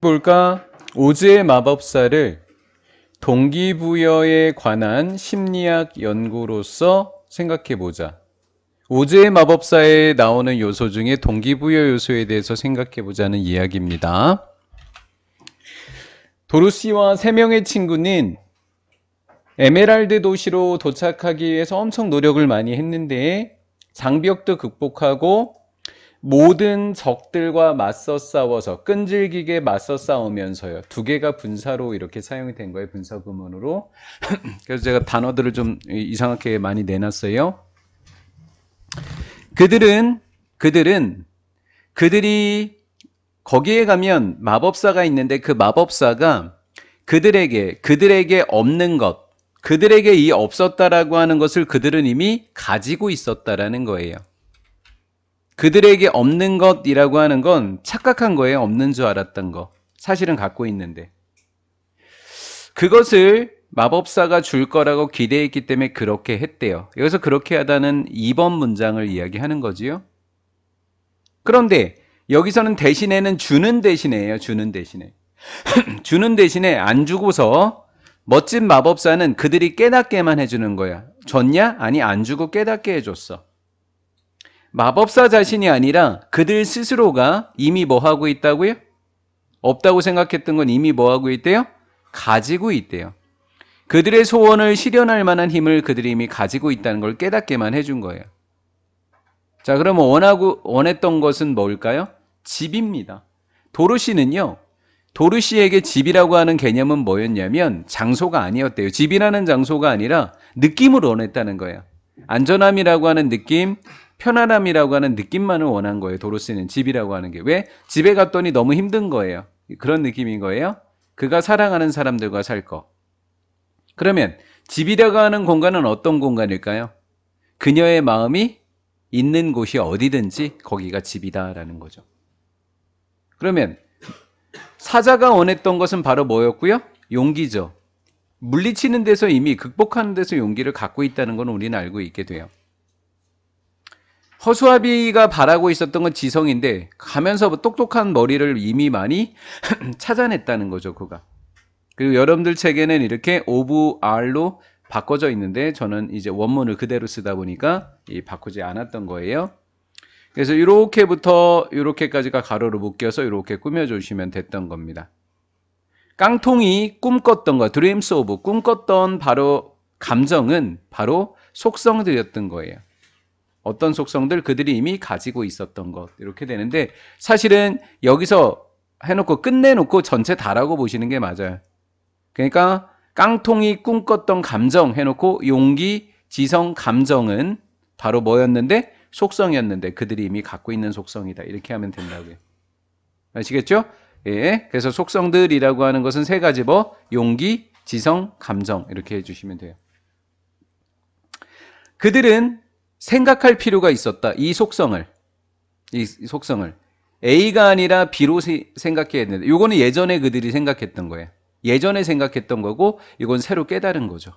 볼까? 오즈의 마법사를 동기부여에 관한 심리학 연구로서 생각해보자. 오즈의 마법사에 나오는 요소 중에 동기부여 요소에 대해서 생각해보자는 이야기입니다. 도로시와 세 명의 친구는 에메랄드 도시로 도착하기 위해서 엄청 노력을 많이 했는데 장벽도 극복하고 모든 적들과 맞서 싸워서 끈질기게 맞서 싸우면서요. 두 개가 분사로 이렇게 사용이 된 거예요. 분사구문으로. 그래서 제가 단어들을 좀 이상하게 많이 내놨어요. 그들이 거기에 가면 마법사가 있는데 그 마법사가 그들에게 없는 것, 그들에게 이 없었다라고 하는 것을 그들은 이미 가지고 있었다라는 거예요. 그들에게 없는 것이라고 하는 건 착각한 거예요. 없는 줄 알았던 거. 사실은 갖고 있는데. 그것을 마법사가 줄 거라고 기대했기 때문에 그렇게 했대요. 여기서 그렇게 하다는 2번 문장을 이야기하는 거지요. 그런데 여기서는 대신에는 주는 대신에예요. 주는 대신에. 주는 대신에 안 주고서 멋진 마법사는 그들이 깨닫게만 해주는 거야. 줬냐? 아니, 안 주고 깨닫게 해줬어. 마법사 자신이 아니라 그들 스스로가 이미 뭐 하고 있다고요? 없다고 생각했던 건 이미 뭐 하고 있대요? 가지고 있대요. 그들의 소원을 실현할 만한 힘을 그들이 이미 가지고 있다는 걸 깨닫게만 해준 거예요. 자, 그러면 원했던 것은 뭘까요? 집입니다. 도르시에게 집이라고 하는 개념은 뭐였냐면 장소가 아니었대요. 집이라는 장소가 아니라 느낌을 원했다는 거예요. 안전함이라고 하는 느낌, 편안함이라고 하는 느낌만을 원한 거예요. 도로시는 집이라고 하는 게. 왜? 집에 갔더니 너무 힘든 거예요. 그런 느낌인 거예요. 그가 사랑하는 사람들과 살 거. 그러면 집이라고 하는 공간은 어떤 공간일까요? 그녀의 마음이 있는 곳이 어디든지 거기가 집이다라는 거죠. 그러면 사자가 원했던 것은 바로 뭐였고요? 용기죠. 물리치는 데서 이미 극복하는 데서 용기를 갖고 있다는 건 우리는 알고 있게 돼요. 허수아비가 바라고 있었던 건 지성인데 가면서 똑똑한 머리를 이미 많이 찾아냈다는 거죠. 그가. 그리고 여러분들 책에는 이렇게 오브 R로 바꿔져 있는데 저는 이제 원문을 그대로 쓰다 보니까 바꾸지 않았던 거예요. 그래서 이렇게부터 이렇게까지가 가로로 묶여서 이렇게 꾸며주시면 됐던 겁니다. 깡통이 꿈꿨던 거, dreams of, 꿈꿨던 바로 감정은 바로 속성들이었던 거예요. 어떤 속성들? 그들이 이미 가지고 있었던 것. 이렇게 되는데 사실은 여기서 해놓고 끝내놓고 전체 다라고 보시는 게 맞아요. 그러니까 깡통이 꿈꿨던 감정 해놓고 용기, 지성, 감정은 바로 뭐였는데? 속성이었는데 그들이 이미 갖고 있는 속성이다. 이렇게 하면 된다고요. 아시겠죠? 예. 그래서 속성들이라고 하는 것은 세 가지 뭐? 용기, 지성, 감정 이렇게 해주시면 돼요. 그들은 생각할 필요가 있었다. 이 속성을 A가 아니라 B로 생각해야 되는데 이거는 예전에 그들이 생각했던 거예요. 예전에 생각했던 거고 이건 새로 깨달은 거죠.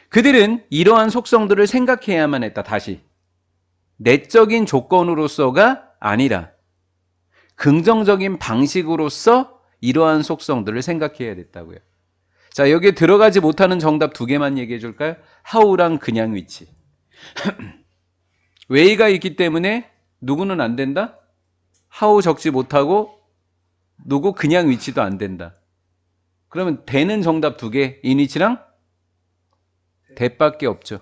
그들은 이러한 속성들을 생각해야만 했다. 다시 내적인 조건으로서가 아니라 긍정적인 방식으로서 이러한 속성들을 생각해야 됐다고요. 자, 여기에 들어가지 못하는 정답 두 개만 얘기해 줄까요? 하우랑 그냥 위치. 웨이가 있기 때문에 누구는 안 된다? 하우 적지 못하고 누구 그냥 위치도 안 된다. 그러면 대는 정답 두 개, 인위치랑 대밖에 없죠.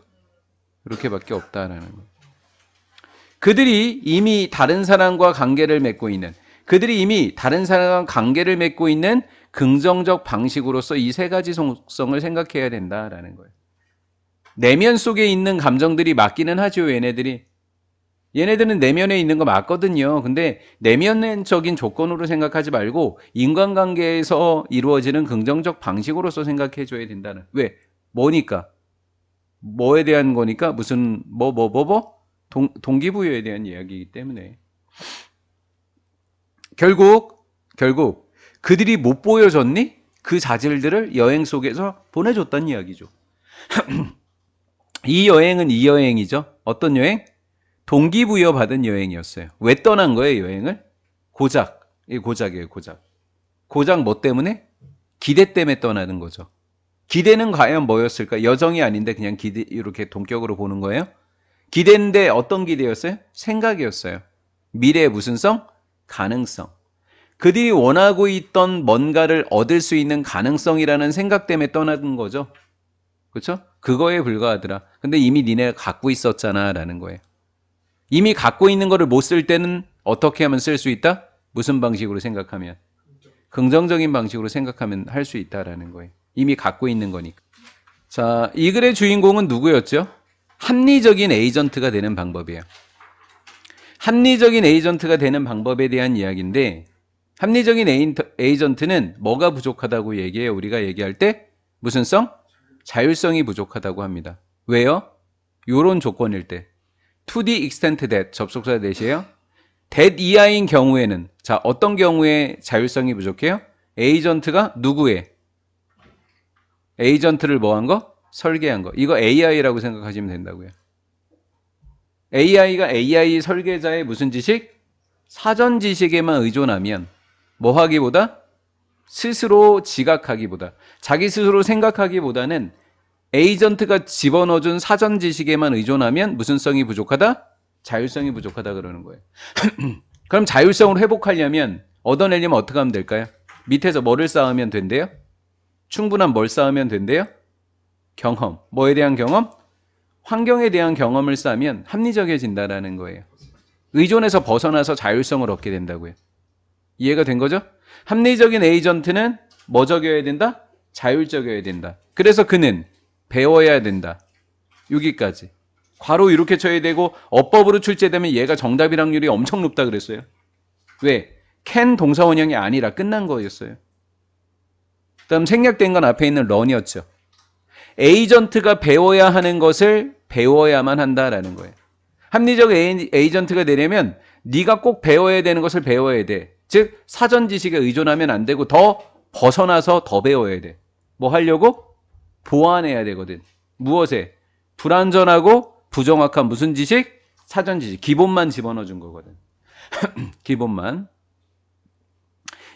이렇게밖에 없다라는 거예요. 그들이 이미 다른 사람과 관계를 맺고 있는 긍정적 방식으로서 이 세 가지 속성을 생각해야 된다라는 거예요. 내면 속에 있는 감정들이 맞기는 하죠. 얘네들은 내면에 있는 거 맞거든요. 근데 내면적인 조건으로 생각하지 말고 인간관계에서 이루어지는 긍정적 방식으로서 생각해 줘야 된다는. 왜? 뭐니까? 뭐에 대한 거니까? 무슨 동기부여에 대한 이야기이기 때문에. 결국 그들이 못 보여줬니? 그 자질들을 여행 속에서 보내줬다는 이야기죠. 이 여행은 이 여행이죠. 어떤 여행? 동기부여 받은 여행이었어요. 왜 떠난 거예요, 여행을? 고작 이 고작이에요, 고작. 고작 뭐 때문에? 기대 때문에 떠나는 거죠. 기대는 과연 뭐였을까? 여정이 아닌데 그냥 기대, 이렇게 동격으로 보는 거예요? 기대인데 어떤 기대였어요? 생각이었어요. 미래의 무슨 성? 가능성. 그들이 원하고 있던 뭔가를 얻을 수 있는 가능성이라는 생각 때문에 떠나는 거죠. 그렇죠? 그거에 불과하더라. 근데 이미 니네가 갖고 있었잖아 라는 거예요. 이미 갖고 있는 거를 못 쓸 때는 어떻게 하면 쓸 수 있다? 무슨 방식으로 생각하면? 긍정적인 방식으로 생각하면 할 수 있다라는 거예요. 이미 갖고 있는 거니까. 자, 이 글의 주인공은 누구였죠? 합리적인 에이전트가 되는 방법이에요. 합리적인 에이전트가 되는 방법에 대한 이야기인데, 합리적인 에이전트는 뭐가 부족하다고 얘기해요? 우리가 얘기할 때 무슨 성? 자율성이 부족하다고 합니다. 왜요? 요런 조건일 때. To the extent that 접속사 대시에요. that 이하인 경우에는, 자, 어떤 경우에 자율성이 부족해요? 에이전트가 누구의? 에이전트를 뭐 한 거? 설계한 거. 이거 AI라고 생각하시면 된다고요. AI가 AI 설계자의 무슨 지식? 사전 지식에만 의존하면 뭐 하기보다? 스스로 지각하기보다, 자기 스스로 생각하기보다는 에이전트가 집어넣어준 사전 지식에만 의존하면 무슨 성이 부족하다? 자율성이 부족하다 그러는 거예요. 그럼 자율성을 회복하려면, 얻어내려면 어떻게 하면 될까요? 밑에서 뭐를 쌓으면 된대요? 충분한 뭘 쌓으면 된대요? 경험. 뭐에 대한 경험? 환경에 대한 경험을 쌓으면 합리적이어진다라는 거예요. 의존에서 벗어나서 자율성을 얻게 된다고요. 이해가 된 거죠? 합리적인 에이전트는 뭐 적여야 된다? 자율적이어야 된다. 그래서 그는 배워야 된다. 여기까지. 괄호 이렇게 쳐야 되고 어법으로 출제되면 얘가 정답일 확률이 엄청 높다 그랬어요. 왜? can 동사원형이 아니라 끝난 거였어요. 그다음 생략된 건 앞에 있는 런이었죠. 에이전트가 배워야 하는 것을 배워야만 한다라는 거예요. 합리적 에이전트가 되려면 네가 꼭 배워야 되는 것을 배워야 돼. 즉 사전 지식에 의존하면 안 되고 더 벗어나서 더 배워야 돼. 뭐 하려고? 보완해야 되거든. 무엇에? 불완전하고 부정확한 무슨 지식? 사전 지식. 기본만 집어넣어 준 거거든. 기본만.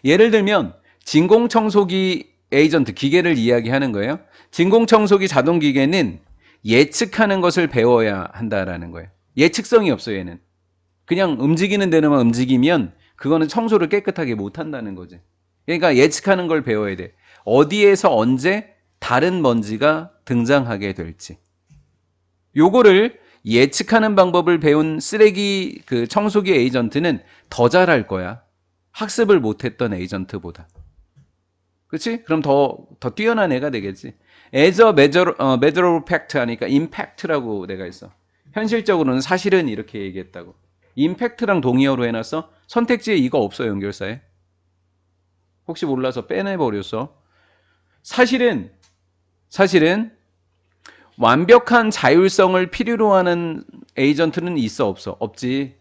예를 들면 진공청소기 에이전트, 기계를 이야기하는 거예요. 진공청소기 자동기계는 예측하는 것을 배워야 한다라는 거예요. 예측성이 없어요, 얘는. 그냥 움직이는 데로만 움직이면 그거는 청소를 깨끗하게 못 한다는 거지. 그러니까 예측하는 걸 배워야 돼. 어디에서 언제 다른 먼지가 등장하게 될지. 요거를 예측하는 방법을 배운 쓰레기 그 청소기 에이전트는 더 잘할 거야. 학습을 못했던 에이전트보다. 그렇지? 그럼 더 뛰어난 애가 되겠지. As a measure of fact 하니까 impact라고 내가 했어. 현실적으로는 사실은 이렇게 얘기했다고. impact랑 동의어로 해놨어. 선택지에 이거 없어, 연결사에. 혹시 몰라서 빼내버렸어. 사실은 완벽한 자율성을 필요로 하는 에이전트는 있어, 없어? 없지.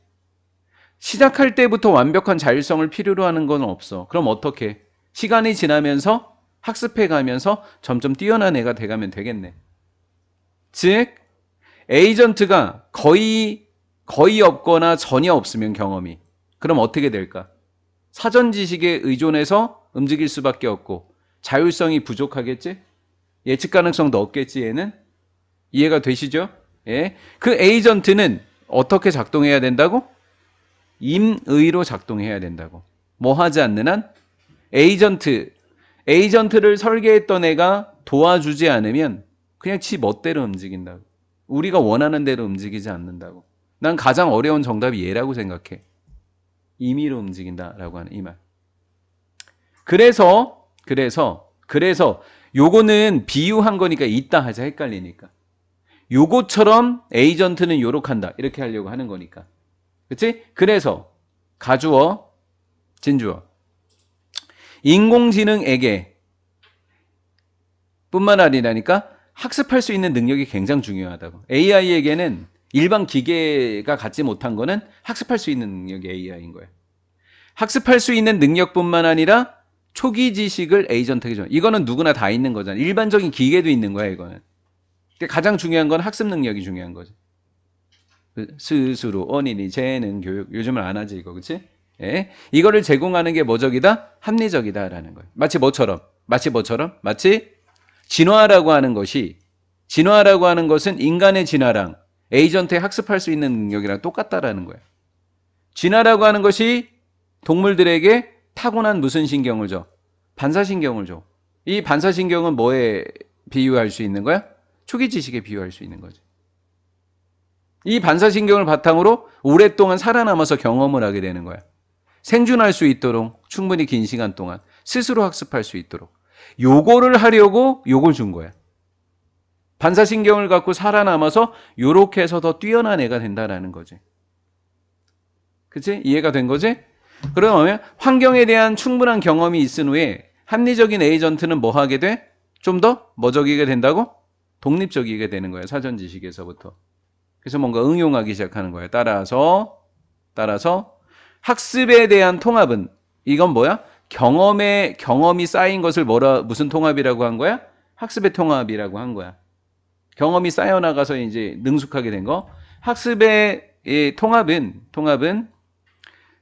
시작할 때부터 완벽한 자율성을 필요로 하는 건 없어. 그럼 어떻게? 시간이 지나면서 학습해 가면서 점점 뛰어난 애가 돼가면 되겠네. 즉 에이전트가 거의 없거나 전혀 없으면 경험이, 그럼 어떻게 될까? 사전 지식에 의존해서 움직일 수밖에 없고 자율성이 부족하겠지? 예측 가능성도 없겠지, 얘는? 이해가 되시죠? 예. 그 에이전트는 어떻게 작동해야 된다고? 임의로 작동해야 된다고. 뭐 하지 않는 한? 에이전트를 설계했던 애가 도와주지 않으면 그냥 지 멋대로 움직인다고. 우리가 원하는 대로 움직이지 않는다고. 난 가장 어려운 정답이 얘라고 생각해. 임의로 움직인다라고 하는 이 말. 그래서 요거는 비유한 거니까 있다 하자, 헷갈리니까. 요거처럼 에이전트는 요렇한다, 이렇게 하려고 하는 거니까. 그치? 그래서 가주어, 진주어. 인공지능에게 뿐만 아니라니까 학습할 수 있는 능력이 굉장히 중요하다고. AI에게는 일반 기계가 갖지 못한 거는 학습할 수 있는 능력이 AI인 거예요. 학습할 수 있는 능력뿐만 아니라 초기 지식을 에이전트에게 줘. 이거는 누구나 다 있는 거잖아. 일반적인 기계도 있는 거야, 이거는. 가장 중요한 건 학습 능력이 중요한 거지. 스스로, 언인이, 재능, 교육. 요즘은 안 하지, 이거. 그치? 예? 이거를 제공하는 게 뭐적이다? 합리적이다라는 거예요. 마치 뭐처럼? 마치 진화라고 하는 것은 인간의 진화랑 에이전트의 학습할 수 있는 능력이랑 똑같다라는 거예요. 진화라고 하는 것이 동물들에게 타고난 무슨 신경을 줘? 반사신경을 줘. 이 반사신경은 뭐에 비유할 수 있는 거야? 초기 지식에 비유할 수 있는 거지. 이 반사신경을 바탕으로 오랫동안 살아남아서 경험을 하게 되는 거야. 생존할 수 있도록 충분히 긴 시간 동안 스스로 학습할 수 있도록 요거를 하려고 요걸 준 거야. 반사신경을 갖고 살아남아서 요렇게 해서 더 뛰어난 애가 된다라는 거지. 그치? 이해가 된 거지? 그러면 환경에 대한 충분한 경험이 있은 후에 합리적인 에이전트는 뭐 하게 돼? 좀 더 뭐적이게 된다고? 독립적이게 되는 거예요. 사전 지식에서부터. 그래서 뭔가 응용하기 시작하는 거예요. 따라서 학습에 대한 통합은 이건 뭐야? 경험이 쌓인 것을 무슨 통합이라고 한 거야? 학습의 통합이라고 한 거야. 경험이 쌓여나가서 이제 능숙하게 된 거. 학습의 통합은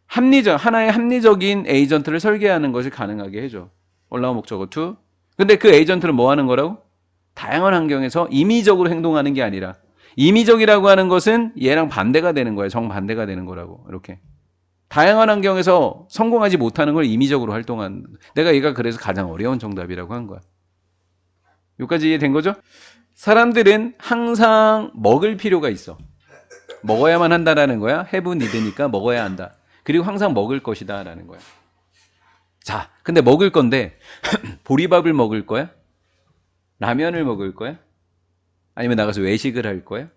하나의 합리적인 에이전트를 설계하는 것을 가능하게 해줘. 올라온 목적어 2. 근데 그 에이전트는 뭐 하는 거라고? 다양한 환경에서 임의적으로 행동하는 게 아니라 임의적이라고 하는 것은 얘랑 반대가 되는 거야. 정반대가 되는 거라고. 이렇게. 다양한 환경에서 성공하지 못하는 걸 임의적으로 활동하는. 내가 얘가 그래서 가장 어려운 정답이라고 한 거야. 여기까지 이해된 거죠? 사람들은 항상 먹을 필요가 있어. 먹어야만 한다라는 거야. have need니까 먹어야 한다. 그리고 항상 먹을 것이다 라는 거야. 자, 근데 먹을 건데 보리밥을 먹을 거야? 라면을 먹을 거야? 아니면 나가서 외식을 할 거야?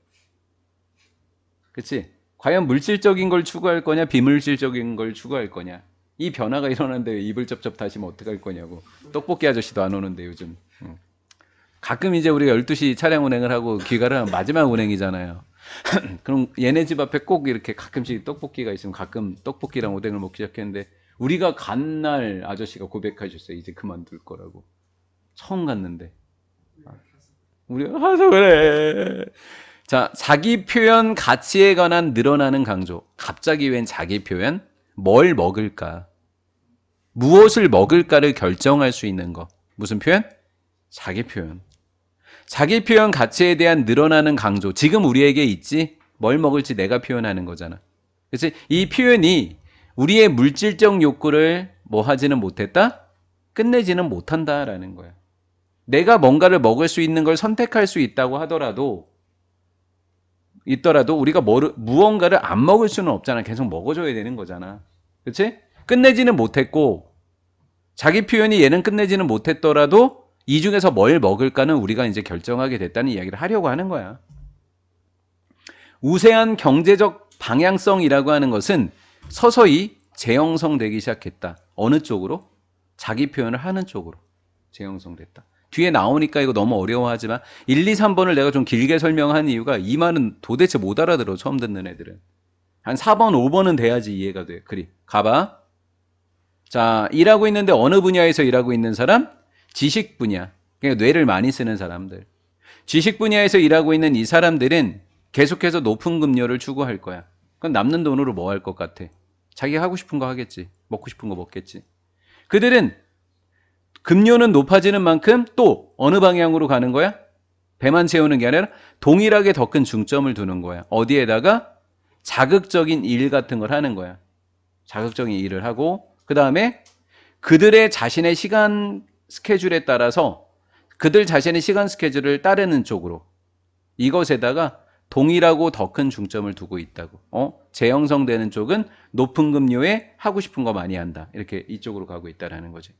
그치? 과연 물질적인 걸 추구할 거냐, 비물질적인 걸 추구할 거냐? 이 변화가 일어나는데 입을 쩝쩝 다시면 어떡할 거냐고. 떡볶이 아저씨도 안 오는데 요즘. 가끔 이제 우리가 12시 차량 운행을 하고 귀가를 하면 마지막 운행이잖아요. 그럼 얘네 집 앞에 꼭 이렇게 가끔씩 떡볶이가 있으면 가끔 떡볶이랑 오뎅을 먹기 시작했는데 우리가 간 날 아저씨가 고백하셨어요. 이제 그만둘 거라고. 처음 갔는데. 우리가 가서 그래. 자, 자기 표현 가치에 관한 늘어나는 강조. 갑자기 웬 자기 표현? 뭘 먹을까? 무엇을 먹을까를 결정할 수 있는 거. 무슨 표현? 자기 표현. 자기 표현 가치에 대한 늘어나는 강조. 지금 우리에게 있지? 뭘 먹을지 내가 표현하는 거잖아. 그치? 이 표현이 우리의 물질적 욕구를 뭐 하지는 못했다? 끝내지는 못한다라는 거야. 내가 뭔가를 먹을 수 있는 걸 선택할 수 있다고 하더라도 우리가 무언가를 안 먹을 수는 없잖아. 계속 먹어줘야 되는 거잖아. 그치? 끝내지는 못했고 자기 표현이 얘는 끝내지는 못했더라도 이 중에서 뭘 먹을까는 우리가 이제 결정하게 됐다는 이야기를 하려고 하는 거야. 우세한 경제적 방향성이라고 하는 것은 서서히 재형성되기 시작했다. 어느 쪽으로? 자기 표현을 하는 쪽으로 재형성됐다. 뒤에 나오니까 이거 너무 어려워하지만 1, 2, 3번을 내가 좀 길게 설명한 이유가 이 말은 도대체 못 알아들어. 처음 듣는 애들은. 한 4번, 5번은 돼야지 이해가 돼. 그리 가봐. 자, 일하고 있는데 어느 분야에서 일하고 있는 사람? 지식 분야. 그러니까 뇌를 많이 쓰는 사람들. 지식 분야에서 일하고 있는 이 사람들은 계속해서 높은 급료를 추구할 거야. 그럼 남는 돈으로 뭐 할 것 같아? 자기가 하고 싶은 거 하겠지. 먹고 싶은 거 먹겠지. 그들은 급료는 높아지는 만큼 또 어느 방향으로 가는 거야? 배만 채우는 게 아니라 동일하게 더 큰 중점을 두는 거야. 어디에다가? 자극적인 일 같은 걸 하는 거야. 자극적인 일을 하고 그 다음에 그들의 자신의 시간 스케줄에 따라서 그들 자신의 시간 스케줄을 따르는 쪽으로 이것에다가 동일하고 더 큰 중점을 두고 있다고. 재형성되는 쪽은 높은 급료에 하고 싶은 거 많이 한다. 이렇게 이쪽으로 가고 있다라는 거지.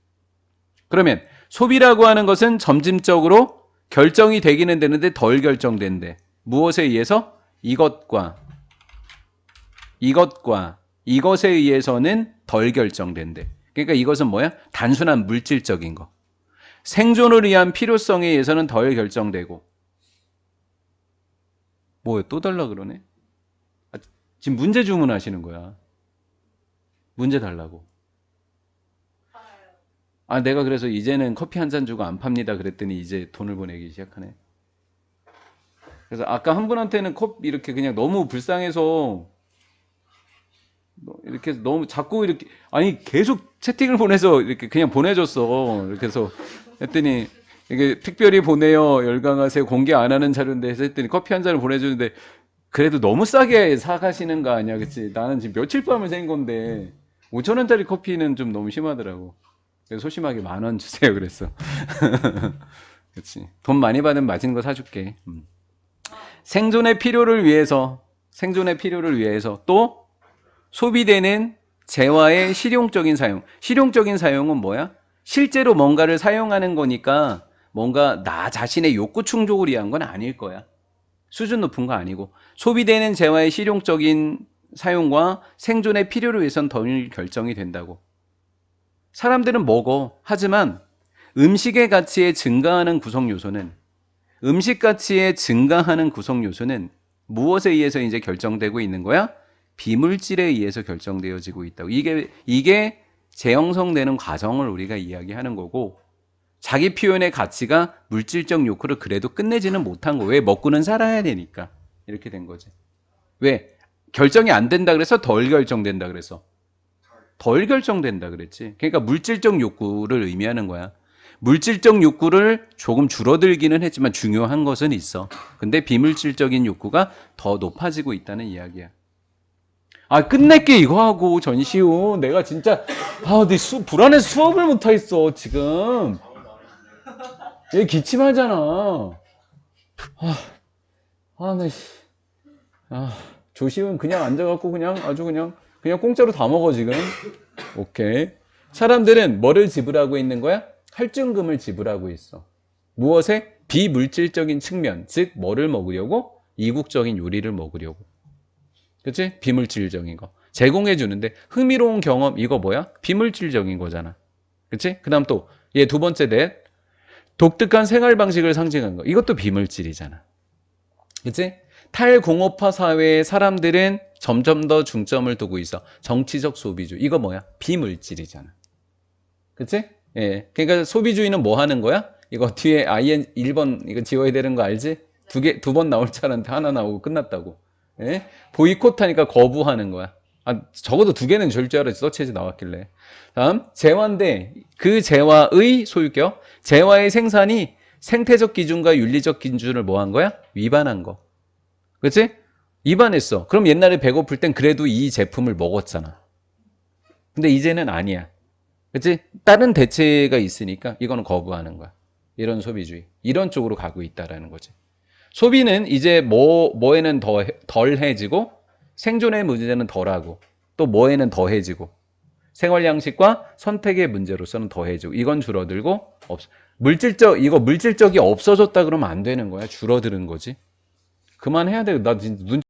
그러면 소비라고 하는 것은 점진적으로 결정이 되기는 되는데 덜 결정된대. 무엇에 의해서? 이것과 이것에 의해서는 덜 결정된대. 그러니까 이것은 뭐야? 단순한 물질적인 거. 생존을 위한 필요성에 의해서는 덜 결정되고. 뭐야, 또 달라 그러네? 지금 문제 주문하시는 거야. 문제 달라고. 내가 그래서 이제는 커피 한 잔 주고 안 팝니다 그랬더니 이제 돈을 보내기 시작하네. 그래서 아까 한 분한테는 이렇게 그냥 너무 불쌍해서 이렇게 너무 자꾸 이렇게 아니 계속 채팅을 보내서 이렇게 그냥 보내줬어. 이렇게 해서 했더니 이게 특별히 보내요. 열강하세요. 공개 안 하는 자료인데 해서 했더니 커피 한 잔을 보내주는데 그래도 너무 싸게 사가시는 거 아니야, 그치? 나는 지금 며칠 밤을 샌 건데 5천 원짜리 커피는 좀 너무 심하더라고. 그래서 소심하게 10,000원 주세요, 그랬어. 그치? 돈 많이 받으면 맛있는 거 사줄게. 생존의 필요를 위해서 또 소비되는 재화의 실용적인 사용. 실용적인 사용은 뭐야? 실제로 뭔가를 사용하는 거니까 뭔가 나 자신의 욕구 충족을 위한 건 아닐 거야. 수준 높은 거 아니고 소비되는 재화의 실용적인 사용과 생존의 필요를 위해선 덜 결정이 된다고. 사람들은 먹어. 하지만 음식의 가치에 증가하는 구성 요소는 음식 가치에 증가하는 구성 요소는 무엇에 의해서 이제 결정되고 있는 거야? 비물질에 의해서 결정되어지고 있다고. 이게 재형성되는 과정을 우리가 이야기하는 거고 자기 표현의 가치가 물질적 욕구를 그래도 끝내지는 못한 거. 왜? 먹고는 살아야 되니까. 이렇게 된 거지. 왜? 결정이 안 된다 그래서 덜 결정된다 그래서. 덜 결정된다 그랬지. 그러니까 물질적 욕구를 의미하는 거야. 물질적 욕구를 조금 줄어들기는 했지만 중요한 것은 있어. 근데 비물질적인 욕구가 더 높아지고 있다는 이야기야. 아, 끝낼게 이거 하고 전시우. 내가 진짜 내 불안해서 수업을 못 하겠어 지금. 얘 기침하잖아. 조시은 그냥 앉아갖고 그냥 아주 그냥 공짜로 다 먹어 지금. 오케이. 사람들은 뭐를 지불하고 있는 거야? 할증금을 지불하고 있어. 무엇에? 비물질적인 측면, 즉 뭐를 먹으려고? 이국적인 요리를 먹으려고. 그치? 비물질적인 거. 제공해 주는데 흥미로운 경험 이거 뭐야? 비물질적인 거잖아. 그치? 그 다음 또 얘 두 번째 넷 독특한 생활 방식을 상징한 거. 이것도 비물질이잖아. 그치? 탈공업화 사회의 사람들은 점점 더 중점을 두고 있어. 정치적 소비주의. 이거 뭐야? 비물질이잖아. 그치? 예. 그러니까 소비주의는 뭐 하는 거야? 이거 뒤에 IN 1번 이거 지워야 되는 거 알지? 두 번 나올 줄 알았는데 하나 나오고 끝났다고. 예? 보이콧 하니까 거부하는 거야. 적어도 2개는 줄 줄 알았지. 서치에서 나왔길래. 다음, 재화인데 그 재화의 소유격. 재화의 생산이 생태적 기준과 윤리적 기준을 뭐 한 거야? 위반한 거. 그치? 위반했어. 그럼 옛날에 배고플 땐 그래도 이 제품을 먹었잖아. 근데 이제는 아니야. 그치? 다른 대체가 있으니까 이거는 거부하는 거야. 이런 소비주의. 이런 쪽으로 가고 있다라는 거지. 소비는 이제 뭐에는 덜해지고 생존의 문제는 덜하고 또 뭐에는 더해지고 생활 양식과 선택의 문제로서는 더해지고 이건 줄어들고 물질적이 없어졌다 그러면 안 되는 거야. 줄어드는 거지. 그만해야 돼. 나 진짜 눈